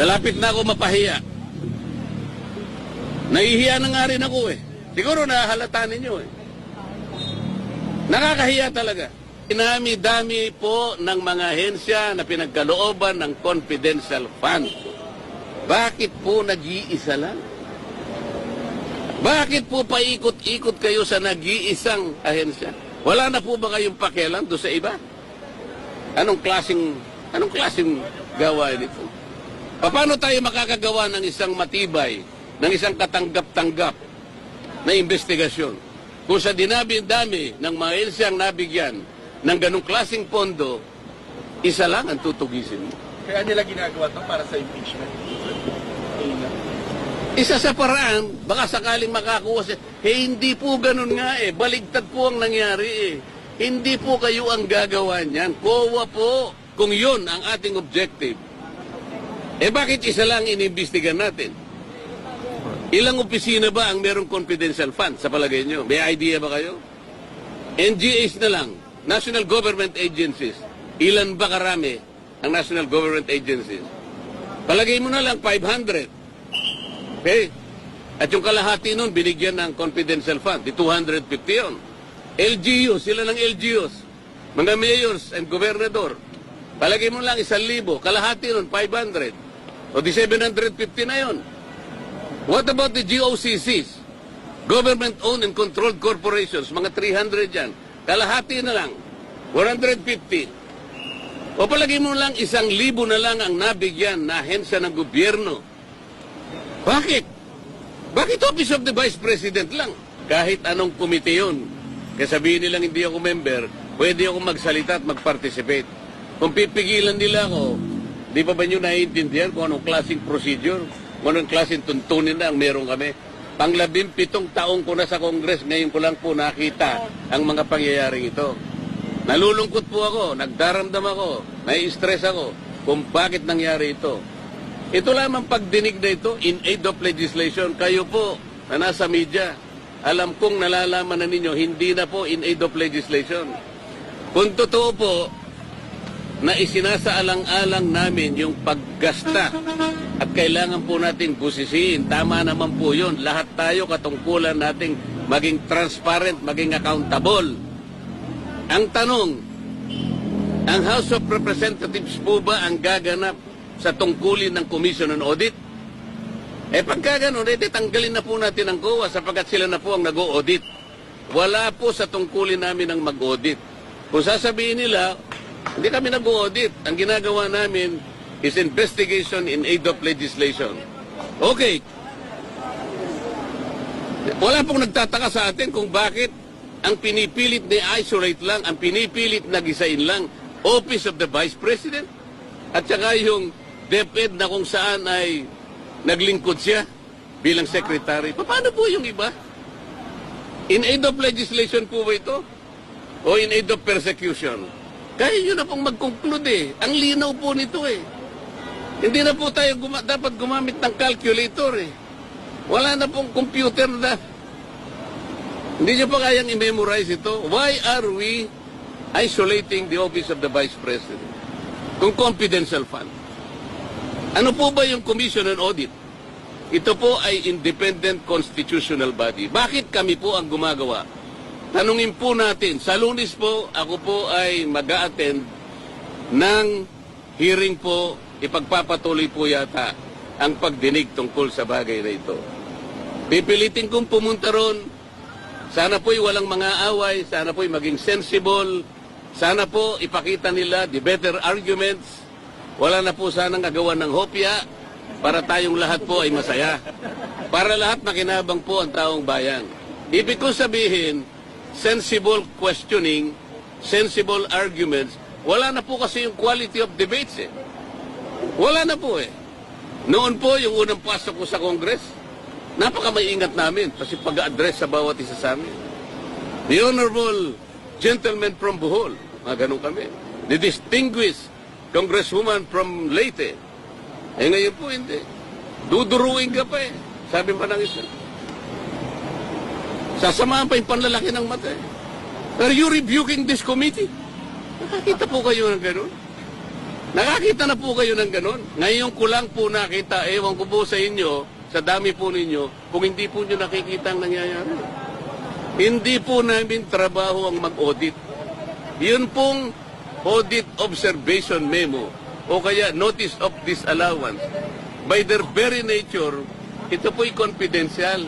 Nalapit na ako mapahiya. Nahihiya na nga rin ako eh. Siguro nahahalata ninyo eh. Nakakahiya talaga. Inami-dami po ng mga ahensya na pinagkalooban ng confidential fund. Bakit po nag-iisa lang? Bakit po paikot-ikot kayo sa nag-iisang ahensya? Wala na po ba kayong pakialam doon sa iba? Anong klaseng gawain ito? Paano tayo makakagawa ng isang matibay, ng isang katanggap-tanggap na investigasyon? Kung sa dinabi-dami ng mga ahensya ang nabigyan ng ganong klaseng pondo, isa lang ang tutugisin mo. Kaya nila ginagawa to para sa impeachment. Isa sa paraan, baka sakaling makakuha siya. Hindi po ganun nga eh. Baligtad po ang nangyari eh. Hindi po kayo ang gagawa niyan. COA po, kung yun ang ating objective. Bakit isa lang inimbestigan natin? Ilang opisina ba ang merong confidential fund sa palagay nyo? May idea ba kayo? NGAs na lang. National Government Agencies. Ilan ba karami ang National Government Agencies? Palagay mo na lang 500. Okay? At yung kalahati nun, binigyan ng confidential fund. Di 250 yun. LGUs, sila ng LGUs. Mga mayors and gobernador. Palagay mo lang 1,000. Kalahati nun, 500. O di 750 na yun. What about the GOCCs? Government-owned and controlled corporations. Mga 300 yan. Kalahati na lang. 150. O palagay mo lang 1,000 na lang ang nabigyan na ahensya ng gobyerno. Bakit? Bakit Office of the Vice President lang? Kahit anong komite yun. Kaya sabihin nilang hindi ako member, pwede ako magsalita at mag-participate. Kung pipigilan nila ako, di pa ba nyo naiintindihan kung anong klaseng procedure, kung anong klaseng tuntunin na ang meron kami? Pang-17 taong ko na sa Congress, ngayon ko lang po nakita ang mga pangyayaring ito. Nalulungkot po ako, nagdaramdam ako, nai-stress ako kung bakit nangyari ito. Ito lamang pagdinig na ito in aid of legislation. Kayo po na nasa media, alam kong nalalaman na ninyo, hindi na po in aid of legislation. Kung totoo po na isinasaalang-alang namin yung paggasta at kailangan po natin busisiin, tama naman po yun. Lahat tayo katungkulan nating maging transparent, maging accountable. Ang tanong, ang House of Representatives po ba ang gaganap sa tungkulin ng Commission on Audit? Pagka gano'n, tanggalin na po natin ang COA sapagkat sila na po ang nag-o-audit. Wala po sa tungkulin namin ang mag-audit. Kung sasabihin nila, hindi kami nag-audit. Ang ginagawa namin is investigation in aid of legislation. Okay. Wala pong nagtataka sa atin kung bakit ang pinipilit na isolate lang, ang pinipilit na gisain lang, Office of the Vice President. At saka yung DepEd na kung saan ay naglingkod siya bilang secretary. Paano po yung iba? In aid of legislation po ba ito? O in aid of persecution? Kaya nyo na pong mag-conclude eh. Ang linaw po nito eh. Hindi na po tayo dapat gumamit ng calculator eh. Wala na pong computer na. Hindi nyo pa kayang i-memorize ito. Why are we isolating the Office of the Vice President? Kung confidential fund. Ano po ba yung Commission on Audit? Ito po ay independent constitutional body. Bakit kami po ang gumagawa? Tanungin po natin. Sa Lunes po, ako po ay mag-a-attend ng hearing po, ipagpapatuloy po yata ang pagdinig tungkol sa bagay na ito. Pipilitin kong pumunta ron. Sana po'y walang mga away. Sana po'y maging sensible. Sana po ipakita nila the better arguments. Wala na po sanang agawan ng hopya para tayong lahat po ay masaya. Para lahat makinabang po ang taong bayan. Ibig ko sabihin, sensible questioning, sensible arguments, wala na po kasi yung quality of debates eh. Wala na po eh. Noon po, yung unang pasok ko sa Congress, napaka-maingat namin kasi pag-address sa bawat isa sa amin. The Honorable Gentleman from Bohol, mga ganun kami. The Distinguished Congresswoman from Leyte. Ngayon po hindi. Duduruin ka pa eh. Sabi pa ng isa. Sasamahan pa yung panlalaki ng mata eh. Are you rebuking this committee? Nakakita po kayo ng gano'n? Nakakita na po kayo ng ganon. Ngayon ko lang po nakita, ewan ko po sa inyo, sa dami po ninyo, kung hindi po nyo nakikita ang nangyayari. Hindi po namin trabaho ang mag-audit. Yun pong audit observation memo o kaya notice of disallowance. By their very nature, ito po'y confidential.